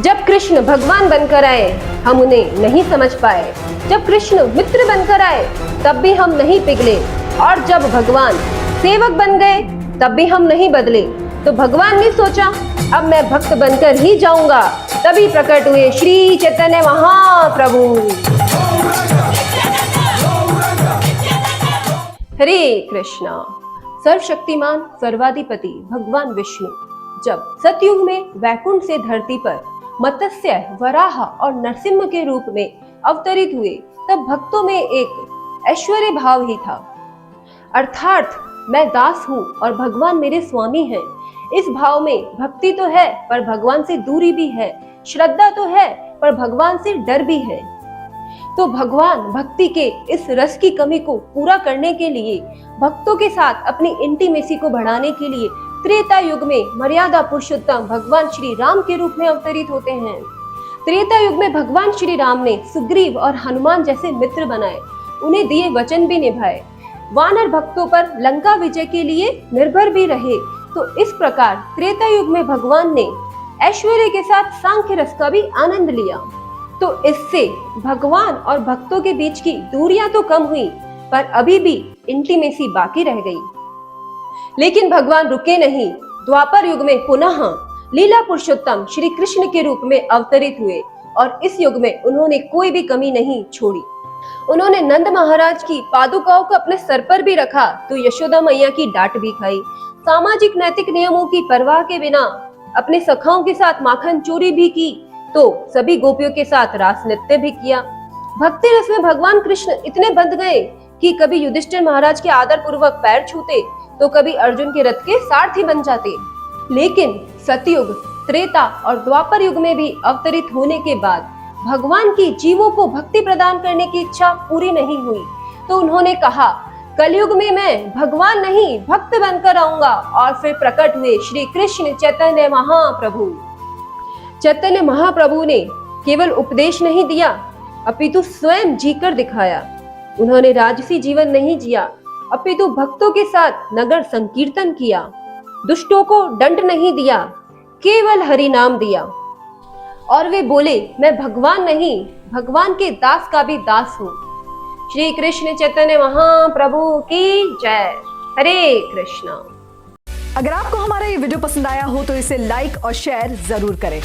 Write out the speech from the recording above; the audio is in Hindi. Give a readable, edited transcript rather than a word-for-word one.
जब कृष्ण भगवान बनकर आए हम उन्हें नहीं समझ पाए, जब कृष्ण मित्र बनकर आए तब भी हम नहीं पिघले, और जब भगवान सेवक बन गए तब भी हम नहीं बदले। तो भगवान ने सोचा अब मैं भक्त बनकर ही जाऊंगा, तभी प्रकट हुए श्री चैतन्य महाप्रभु। हरे कृष्णा। सर्वशक्तिमान सर्वाधिपति भगवान विष्णु जब सतयुग में वैकुंठ से धरती पर मत्स्य, वराह और नरसिंह के रूप में अवतरित हुए, तब भक्तों में एक ऐश्वर्य भाव ही था, अर्थात मैं दास हूँ और भगवान मेरे स्वामी हैं। इस भाव में भक्ति तो है पर भगवान से दूरी भी है, श्रद्धा तो है पर भगवान से डर भी है। तो भगवान भक्ति के इस रस की कमी को पूरा करने के लिए, भक्तों के साथ अपनी इंटीमेसी को बढ़ाने के लिए त्रेता युग में मर्यादा पुरुषोत्तम भगवान श्री राम के रूप में अवतरित होते हैं। त्रेता युग में भगवान श्री राम ने सुग्रीव और हनुमान जैसे मित्र बनाए, उन्हें दिए वचन भी निभाए, वानर भक्तों पर लंका विजय के लिए निर्भर भी रहे। तो इस प्रकार त्रेता युग में भगवान ने ऐश्वर्य के साथ सांख्य रस का भी आनंद लिया। तो इससे भगवान और भक्तों के बीच की दूरियां तो कम हुई, पर अभी भी इंटीमेसी बाकी रह गई। लेकिन भगवान रुके नहीं, द्वापर युग में पुनः लीला पुरुषोत्तम श्री कृष्ण के रूप में अवतरित हुए, और इस युग में उन्होंने कोई भी कमी नहीं छोड़ी। उन्होंने नंद महाराज की पादुकाओं को अपने सर पर भी रखा तो यशोदा मैया की डांट भी खाई, सामाजिक नैतिक नियमों की परवाह के बिना अपने सखाओं के साथ माखन चोरी भी की, तो सभी गोपियों के साथ रास नृत्य भी किया। भक्ति रस में भगवान कृष्ण इतने बंध गए कि कभी युधिष्ठिर महाराज के आदर पूर्वक पैर छूते तो कभी अर्जुन के रथ के सारथी बन जाते। लेकिन सतयुग, त्रेता और द्वापर युग में भी अवतरित होने के बाद भगवान की जीवों को भक्ति प्रदान करने की इच्छा पूरी नहीं हुई, तो उन्होंने कहा कलयुग में मैं भगवान नहीं भक्त बनकर आऊंगा, और फिर प्रकट हुए श्री कृष्ण चैतन्य महाप्रभु। चैतन्य महाप्रभु ने केवल उपदेश नहीं दिया अपितु स्वयं जीकर दिखाया। उन्होंने राजसी जीवन नहीं जिया अपितु भक्तों के साथ नगर संकीर्तन किया, दुष्टों को दंड नहीं दिया, केवल हरि नाम दिया। और वे बोले मैं भगवान नहीं भगवान के दास का भी दास हूँ। श्री कृष्ण चैतन्य महाप्रभु की जय। हरे कृष्णा। अगर आपको हमारा ये वीडियो पसंद आया हो तो इसे लाइक और शेयर जरूर करें।